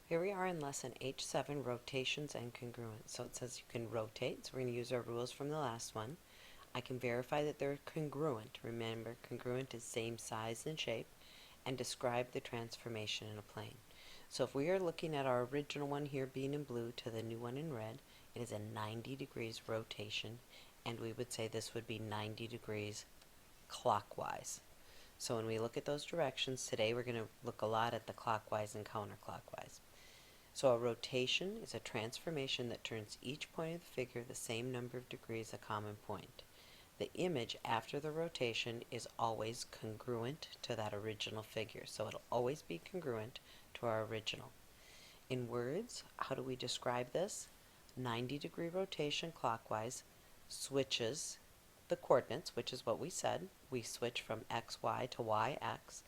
Here we are in lesson H7, rotations and congruence. So it says you can rotate, so we're going to use our rules from the last one. I can verify that they're congruent. Remember, congruent is same size and shape, and describe the transformation in a plane. So if we are looking at our original one here being in blue to the new one in red, it is a 90 degrees rotation, and we would say this would be 90 degrees clockwise. So when we look at those directions today, we're going to look a lot at the clockwise and counterclockwise. So a rotation is a transformation that turns each point of the figure the same number of degrees a common point. The image after the rotation is always congruent to that original figure. So it'll always be congruent to our original. In words, how do we describe this? 90-degree rotation clockwise switches the coordinates, which is what we said. We switch from xy to yx,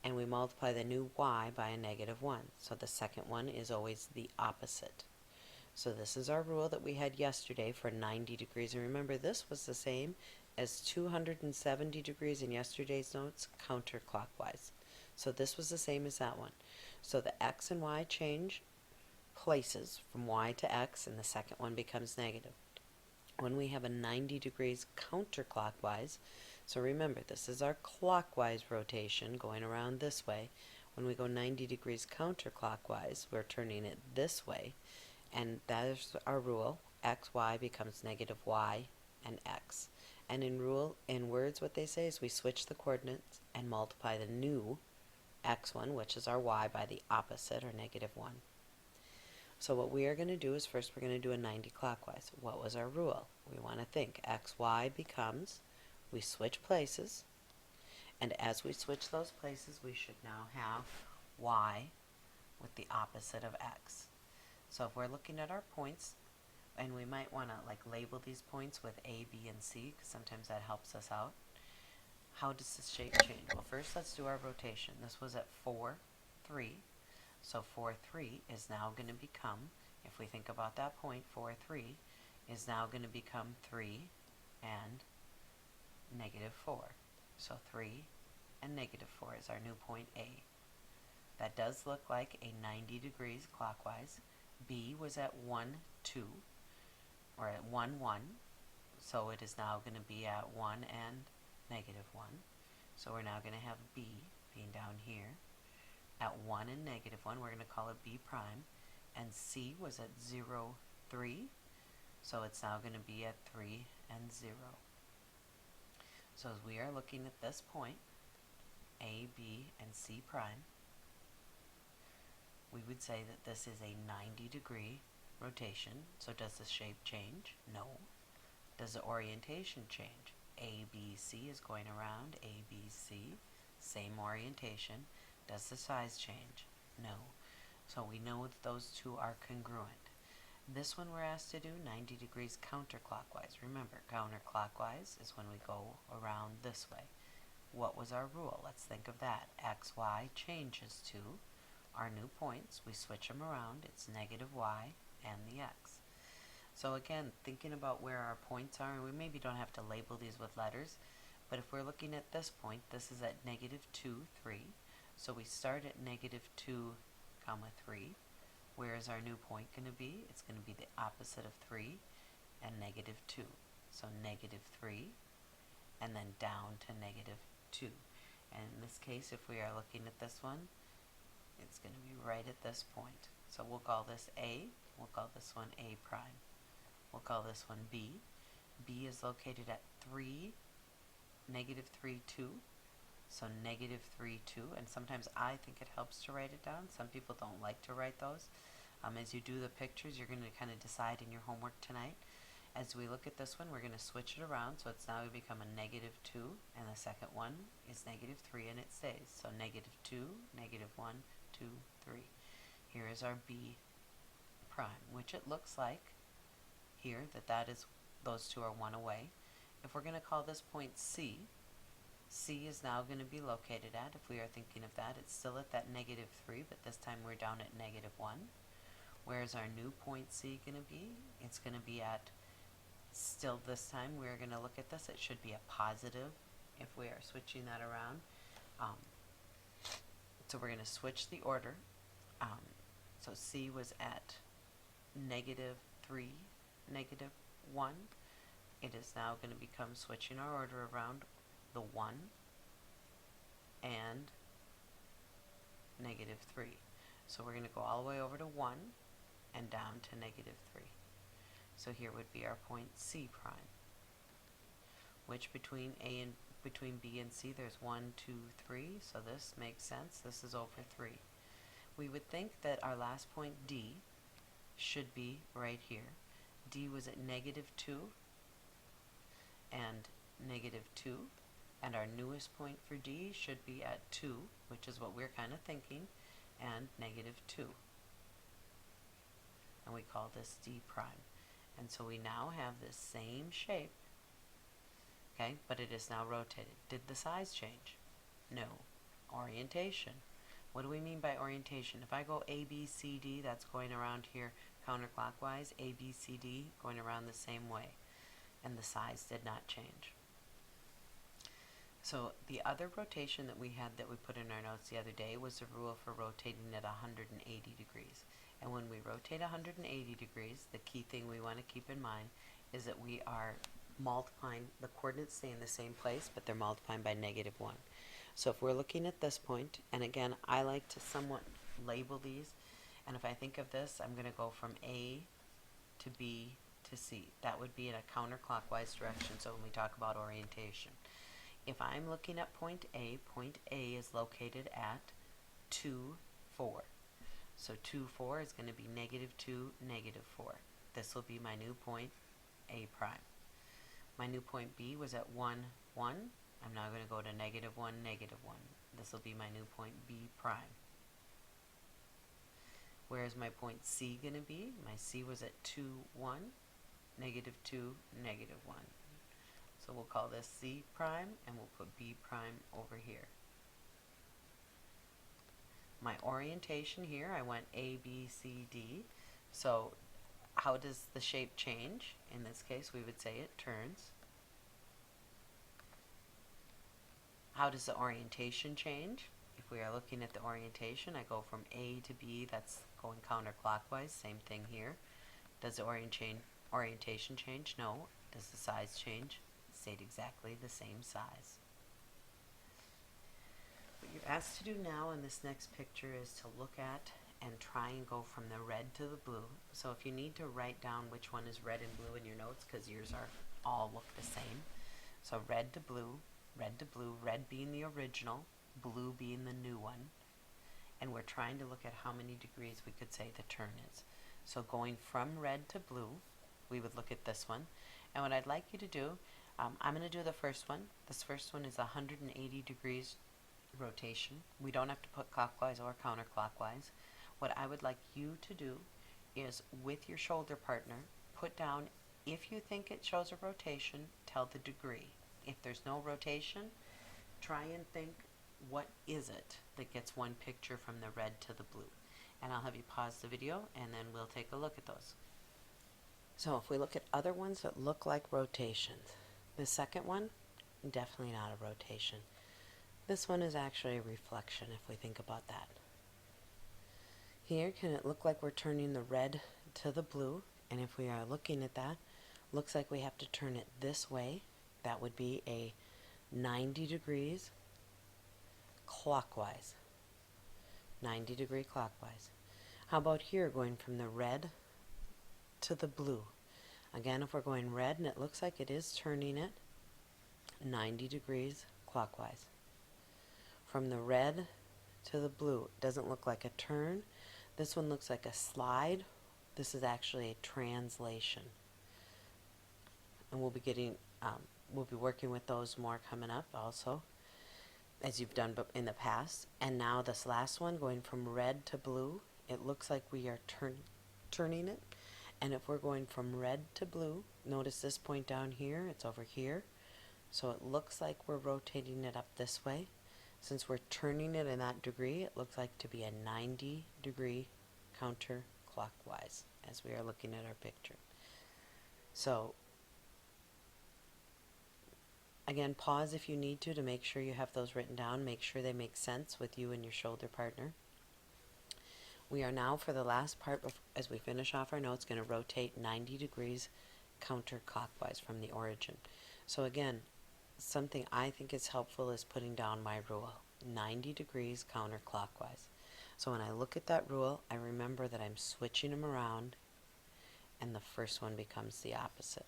and we multiply the new y by a -1. So the second one is always the opposite. So this is our rule that we had yesterday for 90 degrees. And remember, this was the same as 270 degrees in yesterday's notes, counterclockwise. So this was the same as that one. So the x and y change places from y to x, and the second one becomes negative. When we have a 90 degrees counterclockwise, so remember, this is our clockwise rotation going around this way. When we go 90 degrees counterclockwise, we're turning it this way, and that is our rule. XY becomes -y and x. And in words, what they say is we switch the coordinates and multiply the new x1, which is our y, by the opposite, or -1. So what we are going to do is first we're going to do a 90 clockwise. What was our rule? We want to think xy becomes, we switch places, and as we switch those places, we should now have y with the opposite of x. So if we're looking at our points, and we might want to label these points with A, B, and C, because sometimes that helps us out. How does the shape change? Well, first let's do our rotation. This was at 4, 3. So 4, 3 is now going to become, if we think about that point, 4, 3 is now going to become 3 and -4. So 3 and -4 is our new point A. That does look like a 90 degrees clockwise. B was at 1, 2, or at 1, 1. So it is now going to be at 1 and -1. So we're now going to have B being down here. At 1 and -1, we're going to call it B prime. And C was at 0, 3. So it's now going to be at 3 and 0. So as we are looking at this point, A, B, and C prime, we would say that this is a 90-degree rotation. So does the shape change? No. Does the orientation change? A, B, C is going around A, B, C. Same orientation. Does the size change? No. So we know that those two are congruent. This one we're asked to do 90 degrees counterclockwise. Remember, counterclockwise is when we go around this way. What was our rule? Let's think of that. X, Y changes to our new points. We switch them around. It's -y and the x. So again, thinking about where our points are, and we maybe don't have to label these with letters, but if we're looking at this point, this is at -2, 3. So we start at -2, 3. Where is our new point going to be? It's going to be the opposite of 3 and -2. So -3 and then down to -2. And in this case, if we are looking at this one, it's going to be right at this point. So we'll call this A. We'll call this one A prime. We'll call this one B. B is located at 3, -3, 2. So -3, 2, and sometimes I think it helps to write it down. Some people don't like to write those. As you do the pictures, you're going to kind of decide in your homework tonight. As we look at this one, we're going to switch it around, so it's now going to become a -2, and the second one is -3, and it stays. So -2, -1, 2, 3. Here is our B prime, which it looks like here that is, those two are one away. If we're going to call this point C, C is now going to be located at, if we are thinking of that, it's still at that -3, but this time we're down at -1. Where's our new point C going to be? It's going to be at, still this time we're going to look at this, it should be a positive if we are switching that around. So we're going to switch the order. So C was at negative 3, negative 1. It is now going to become, switching our order around, the 1 and negative 3. So we're going to go all the way over to 1 and down to negative 3. So here would be our point C prime, which between B and C there's 1, 2, 3, so this makes sense. This is over 3. We would think that our last point D should be right here. D was at negative 2 and negative 2, and our newest point for D should be at 2, which is what we're kind of thinking, and negative 2. And we call this D prime. And so we now have this same shape, okay, but it is now rotated. Did the size change? No. Orientation. What do we mean by orientation? If I go A, B, C, D, that's going around here counterclockwise. A, B, C, D going around the same way. And the size did not change. So the other rotation that we had that we put in our notes the other day was the rule for rotating at 180 degrees. And when we rotate 180 degrees, the key thing we want to keep in mind is that we are multiplying, the coordinates stay in the same place, but they're multiplying by negative 1. So if we're looking at this point, and again, I like to somewhat label these, and if I think of this, I'm going to go from A to B to C. That would be in a counterclockwise direction, so when we talk about orientation. If I'm looking at point A is located at 2, 4. So 2, 4 is going to be negative 2, negative 4. This will be my new point A prime. My new point B was at 1, 1. I'm now going to go to negative 1, negative 1. This will be my new point B prime. Where is my point C going to be? My C was at 2, 1, negative 2, negative 1. So we'll call this C prime, and we'll put B prime over here. My orientation here, I went A, B, C, D. So how does the shape change? In this case, we would say it turns. How does the orientation change? If we are looking at the orientation, I go from A to B, that's going counterclockwise, same thing here. Does the orientation change? No. Does the size change? Stayed exactly the same size. What you're asked to do now in this next picture is to look at and try and go from the red to the blue. So if you need to write down which one is red and blue in your notes, because yours are all look the same. So red to blue, red being the original, blue being the new one. And we're trying to look at how many degrees we could say the turn is. So going from red to blue, we would look at this one. And what I'd like you to do, I'm going to do the first one. This first one is 180 degrees rotation. We don't have to put clockwise or counterclockwise. What I would like you to do is, with your shoulder partner, put down, if you think it shows a rotation, tell the degree. If there's no rotation, try and think, what is it that gets one picture from the red to the blue? And I'll have you pause the video and then we'll take a look at those. So if we look at other ones that look like rotations, the second one, definitely not a rotation. This one is actually a reflection if we think about that. Here, can it look like we're turning the red to the blue? And if we are looking at that, looks like we have to turn it this way. That would be a 90 degrees clockwise. 90 degree clockwise. How about here, going from the red to the blue? Again, if we're going red and it looks like it is turning it 90 degrees clockwise. From the red to the blue, it doesn't look like a turn. This one looks like a slide. This is actually a translation. And we'll be working with those more coming up also, as you've done in the past. And now this last one, going from red to blue, it looks like we are turning it. And if we're going from red to blue, notice this point down here, it's over here. So it looks like we're rotating it up this way. Since we're turning it in that degree, it looks like to be a 90 degree counterclockwise as we are looking at our picture. So again, pause if you need to make sure you have those written down. Make sure they make sense with you and your shoulder partner. We are now, for the last part, as we finish off our notes, going to rotate 90 degrees counterclockwise from the origin. So again, something I think is helpful is putting down my rule, 90 degrees counterclockwise. So when I look at that rule, I remember that I'm switching them around, and the first one becomes the opposite.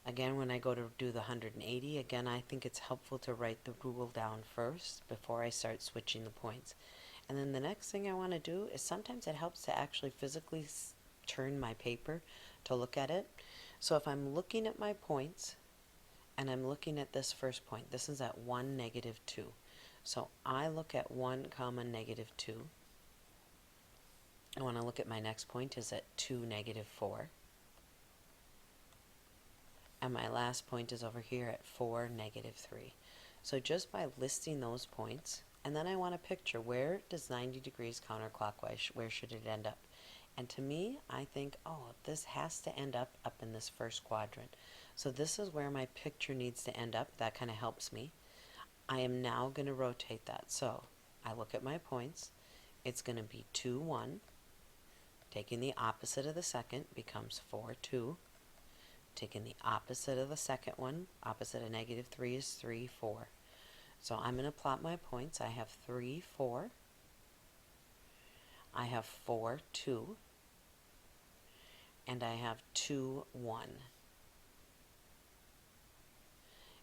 Again, when I go to do the 180, again, I think it's helpful to write the rule down first before I start switching the points. And then the next thing I want to do is sometimes it helps to actually physically turn my paper to look at it. So if I'm looking at my points and I'm looking at this first point, this is at 1, -2. So I look at 1, -2. I want to look at my next point is at 2, -4. And my last point is over here at 4, -3. So just by listing those points, and then I want to picture where does 90 degrees counterclockwise, where should it end up? And to me, I think, oh, this has to end up in this first quadrant. So this is where my picture needs to end up. That kind of helps me. I am now going to rotate that. So I look at my points. It's going to be 2, 1. Taking the opposite of the second becomes 4, 2. Taking the opposite of the second one, opposite of -3 is 3, 4. So I'm going to plot my points. I have 3, 4. I have 4, 2. And I have 2, 1.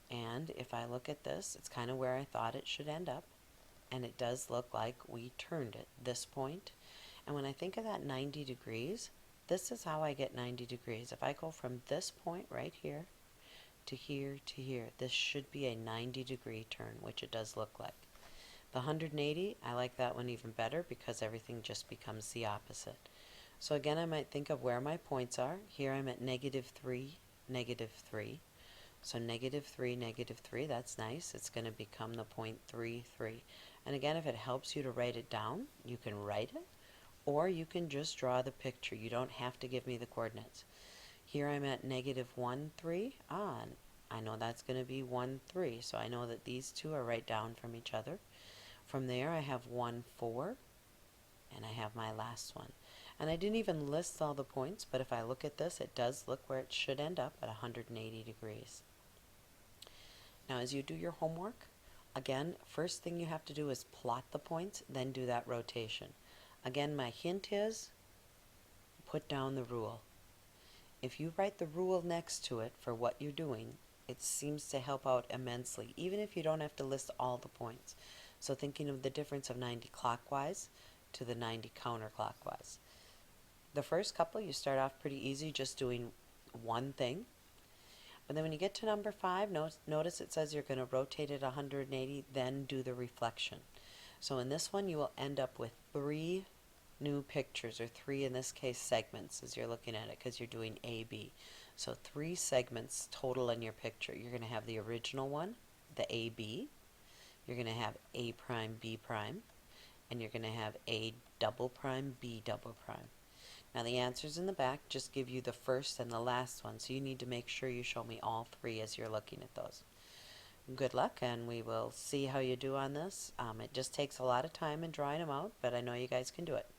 And if I look at this, it's kind of where I thought it should end up. And it does look like we turned it, this point. And when I think of that 90 degrees, this is how I get 90 degrees. If I go from this point right here to here to here, this should be a 90-degree turn, which it does look like. The 180, I like that one even better because everything just becomes the opposite. So again, I might think of where my points are. Here I'm at -3, -3. So -3, -3, that's nice. It's going to become the point 3, 3. And again, if it helps you to write it down, you can write it, or you can just draw the picture. You don't have to give me the coordinates. Here I'm at -1, 3. I know that's going to be 1, 3. So I know that these two are right down from each other. From there I have 1, 4, and I have my last one. And I didn't even list all the points, but if I look at this, it does look where it should end up at 180 degrees. Now as you do your homework, again, first thing you have to do is plot the points, then do that rotation. Again, my hint is put down the rule. If you write the rule next to it for what you're doing, it seems to help out immensely, even if you don't have to list all the points. So thinking of the difference of 90 clockwise to the 90 counterclockwise. The first couple, you start off pretty easy, just doing one thing. But then when you get to number 5, notice it says you're going to rotate it 180, then do the reflection. So in this one, you will end up with 3 new pictures, or 3 in this case segments as you're looking at it, because you're doing A, B. So 3 segments total in your picture. You're going to have the original one, the AB. You're going to have A prime, B prime. And you're going to have A double prime, B double prime. Now the answers in the back just give you the first and the last one, so you need to make sure you show me all 3 as you're looking at those. Good luck, and we will see how you do on this. It just takes a lot of time in drawing them out, but I know you guys can do it.